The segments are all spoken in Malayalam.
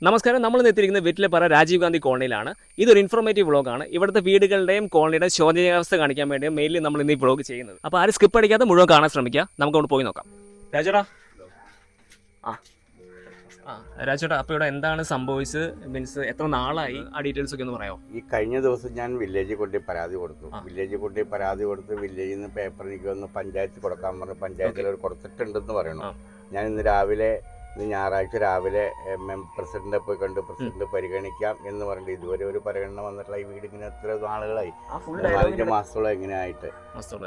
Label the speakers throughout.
Speaker 1: നമസ്കാരം. നമ്മൾ എത്തിയിരിക്കുന്നത് വെറ്റിലപ്പാറ രാജീവ് ഗാന്ധി കോളനിയിലാണ്. ഇതൊരു ഇൻഫോർമേറ്റീവ് വ്ളോഗാണ്. ഇവിടുത്തെ വീടുകളുടെയും കോളനിയുടെ ശോചനീയാവസ്ഥ കാണിക്കാൻ വേണ്ടി മെയിൻലി നമ്മൾ ഇന്ന് ഈ വ്ളോഗ് ചെയ്യുന്നത്. അപ്പോൾ ആരും സ്കിപ്പ് അടിക്കാതെ മുഴുവൻ കാണാൻ ശ്രമിക്കുക. നമുക്ക് അവിടെ പോയി നോക്കാം. രാജേട്ടാ, രാജേട്ടാ, അപ്പോൾ ഇവിടെ എന്താണ് സംഭവിച്ചത്? മീൻസ് എത്ര നാളായി? ആ ഡീറ്റെയിൽസ് ഒക്കെ ഒന്ന് പറയാമോ?
Speaker 2: ഈ കഴിഞ്ഞ ദിവസം ഞാൻ വില്ലേജിൽ കൊണ്ടുപോയി പരാതി കൊടുത്തു. വില്ലേജിൽ നിന്ന് പേപ്പർ എനിക്ക് വന്ന് പഞ്ചായത്തിൽ കൊടുക്കാൻ പറഞ്ഞു. പഞ്ചായത്തിൽ അവർ കൊടുത്തിട്ടുണ്ടെന്ന് പറയണു. ഞാൻ ഇന്ന് ഞായറാഴ്ച രാവിലെ പ്രസിഡന്റിനെ പോയി കണ്ട് പ്രസിഡന്റ് പരിഗണിക്കാം എന്ന് പറഞ്ഞിട്ട് ഇതുവരെ ഒരു പരിഗണന വന്നിട്ടുള്ള ഈ വീട് ഇങ്ങനെ എത്ര നാളുകളായി, 4-5 മാസത്തോളം ഇങ്ങനെ ആയിട്ട്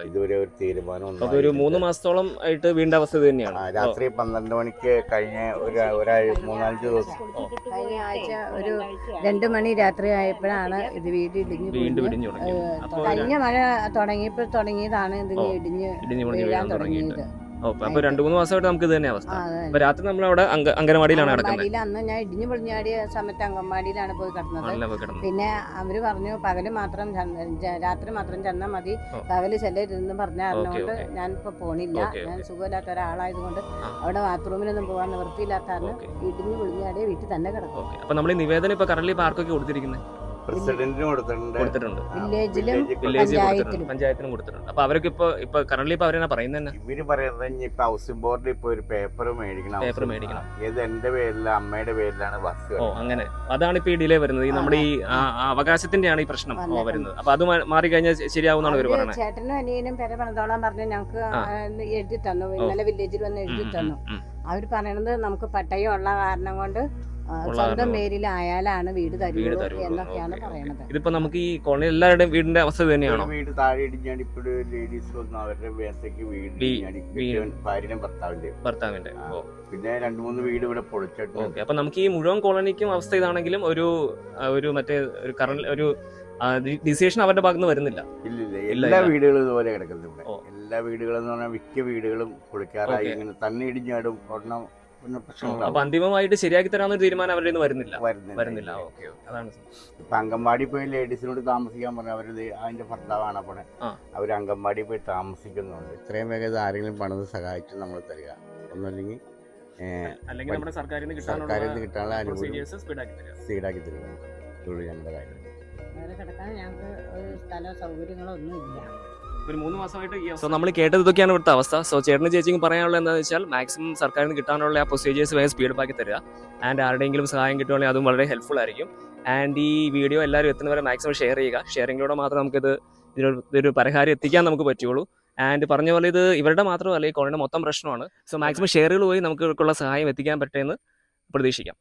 Speaker 2: ഇതുവരെ ഒരു തീരുമാനം ഒന്നും.
Speaker 1: ഒരു 3 മാസത്തോളം ആയിട്ട് വീണ്ടും അവസ്ഥ തന്നെയാണ്.
Speaker 2: രാത്രി 12 മണിക്ക് കഴിഞ്ഞ ഒരു 3-4 ദിവസം
Speaker 3: കഴിഞ്ഞ ആഴ്ച ഒരു 2 മണി രാത്രി ആയപ്പോഴാണ് ഇത് വീട് ഇടിഞ്ഞു. കഴിഞ്ഞ മഴ തുടങ്ങിയതാണ് ഇത് ഇടിഞ്ഞ് വീഴാൻ തുടങ്ങിയത്.
Speaker 1: അപ്പൊ 2-3 മാസമായിട്ട് നമുക്ക് ഇത് തന്നെ അവസ്ഥ. അപ്പൊ രാത്രി നമ്മൾ അവിടെ അംഗനവാടിയിലാണ് കിടക്കുന്നത്.
Speaker 3: അന്ന് ഞാൻ ഇടിഞ്ഞു പൊളിഞ്ഞാടിയ സമയത്ത് അംഗൻവാടിയിലാണ് പോയി കിടന്നത്. പിന്നെ അവര് പറഞ്ഞു രാത്രി മാത്രം ചെന്നാൽ മതി, പകല് ചെല്ലരുതെന്ന് പറഞ്ഞാറിനോണ്ട് ഞാനിപ്പോ പോണില്ല. ഞാൻ സുഖമില്ലാത്ത ഒരാളായതുകൊണ്ട് അവിടെ ബാത്റൂമിലൊന്നും പോകാൻ നിവൃത്തിയില്ലാത്ത ഇടിഞ്ഞു പൊളിഞ്ഞാടിയ വീട്ടിൽ തന്നെ കിടക്കും.
Speaker 1: അപ്പൊ നമ്മൾ ഈ നിവേദനം ഇപ്പൊ കറന്റ് പാർക്കൊക്കെ കൊടുത്തിരിക്കുന്നത്
Speaker 2: പ്രസിഡന്റിന് കൊടുത്തിട്ടുണ്ട്,
Speaker 1: പഞ്ചായത്തിനും കൊടുത്തിട്ടുണ്ട്. അപ്പൊ അവർക്ക് ഇപ്പൊ കറന്റ് ഇപ്പൊ അവരെന്നാ പറയുന്നത്?
Speaker 2: ഇവര് പറയുന്നത് ഇപ്പൊ ഹൗസിംഗ് ബോർഡിൽ ഇപ്പൊ ഒരു പേപ്പർ മേടിക്കണം. ഇത് എന്റെ പേരില അമ്മയുടെ പേരിലാണ് ബസ്.
Speaker 1: അങ്ങനെ അതാണ് ഇപ്പൊ ഈ ഡിലേ വരുന്നത്. ഈ നമ്മുടെ ഈ അവകാശത്തിന്റെയാണ് ഈ പ്രശ്നം വരുന്നത്. അപ്പൊ അത് മാറി കഴിഞ്ഞാൽ ശരിയാവുന്നാണ് ഇവർ പറയുന്നത്.
Speaker 3: ചേട്ടനും അനിയനും പേരെ പണിതോളാൻ പറഞ്ഞ് ഞങ്ങൾക്ക് എഴുതി തന്നു. ഇന്നലെ വില്ലേജിൽ വന്ന് എഴുതി തന്നു. അവർ പറയണത് നമുക്ക് പട്ടയം ഉള്ള കാരണം കൊണ്ട് സ്വന്തം പേരിലായാലാണ് വീട് തരുള്ളൂ എന്നൊക്കെയാണ് പറയണത്.
Speaker 1: ഇതിപ്പോ നമുക്ക് ഈ കോളനി എല്ലാവരുടെയും വീടിന്റെ അവസ്ഥ തന്നെയാണോ?
Speaker 2: വീട് താഴെ ഇടിഞ്ഞാണ് ഇപ്പോഴും ലേഡീസ് വന്ന് അവരുടെ വേണ്ടയ്ക്ക് വീട് ഭാര്യയും ഭർത്താവിന്റെ പിന്നെ 2-3 വീട് ഇവിടെ പൊളിച്ചിട്ടുണ്ട്.
Speaker 1: അപ്പൊ നമുക്ക് ഈ മുഴുവൻ കോളനിക്കും അവസ്ഥ ഇതാണെങ്കിലും ഒരു മറ്റേ ഒരു കറന്റ് ഒരു ഡിസിഷൻ അവരുടെ ഭാഗത്ത് നിന്ന് വരുന്നില്ല.
Speaker 2: എല്ലാ വീടുകളും ഇതുപോലെ കിടക്കുന്നത് ഇവിടെ. എല്ലാ വീടുകളും എന്ന് പറഞ്ഞാൽ മിക്ക വീടുകളും പൊളിക്കാറായി ഇങ്ങനെ തന്നെ ഇടിഞ്ഞാടും ഒരെണ്ണം.
Speaker 1: അപ്പൊ അന്തിമമായിട്ട് ശരിയാക്കി തരാന്നൊരു തീരുമാനം അവരുടെ നിന്ന് വരുന്നില്ല. അതാണ്
Speaker 2: ഇപ്പൊ അംഗൻവാടി പോയി ലേഡീസിനോട് താമസിക്കാൻ പറഞ്ഞ അവര് അതിന്റെ ഭർത്താവാണ്. അപ്പോൾ അവര് അംഗൻവാടി പോയി താമസിക്കുന്നുണ്ട്. ഇത്രയും വേഗം ആരെങ്കിലും പണിത് സഹായിച്ചു നമ്മൾ തരിക, ഒന്നല്ലെങ്കിൽ
Speaker 1: നമ്മുടെ സർക്കാരിൽ നിന്ന്
Speaker 2: കിട്ടാനുള്ള ആനുകൂല്യം സ്പീഡാക്കി തരിക. ഇതുള്ളൂ ഞങ്ങളുടെ കാര്യം.
Speaker 3: കിടക്കാൻ ഞങ്ങൾക്ക് ഒരു സ്ഥല സൗകര്യങ്ങളൊന്നും ഇല്ല.
Speaker 1: ഒരു 3 മാസമായിട്ട് നമ്മൾ കേട്ടത് ഇതൊക്കെയാണ് ഇവിടുത്തെ അവസ്ഥ. ചേട്ടന് ചേച്ചിക്ക് പറയാനുള്ളത് എന്താണെന്ന് വെച്ചാൽ മാക്സിമം സർക്കാരിൽ നിന്ന് കിട്ടാനുള്ള ആ പ്രൊസീജിയേഴ്സ് വേഗം സ്പീഡപ്പാക്കി തരിക. ആൻഡ് ആരുടെയെങ്കിലും സഹായം കിട്ടുവാണെങ്കിൽ അതും വളരെ ഹെൽപ്ഫുൾ ആയിരിക്കും. ആൻഡ് ഈ വീഡിയോ എല്ലാവരും എത്തുന്നവരെ മാക്സിമം ഷെയർ ചെയ്യുക. ഷെയറിങ്ങിലൂടെ മാത്രം ഇതിനൊരു പരിഹാരം എത്തിക്കാൻ നമുക്ക് പറ്റുള്ളൂ. ആൻഡ് പറഞ്ഞ പോലെ ഇത് ഇവരുടെ മാത്രമല്ല, ഈ കോളനിയുടെ മൊത്തം പ്രശ്നമാണ്. സോ മാക്സിമം ഷെയറുകൾ പോയി നമുക്ക് ഇവർക്കുള്ള സഹായം എത്തിക്കാൻ പറ്റുമെന്ന് പ്രതീക്ഷിക്കാം.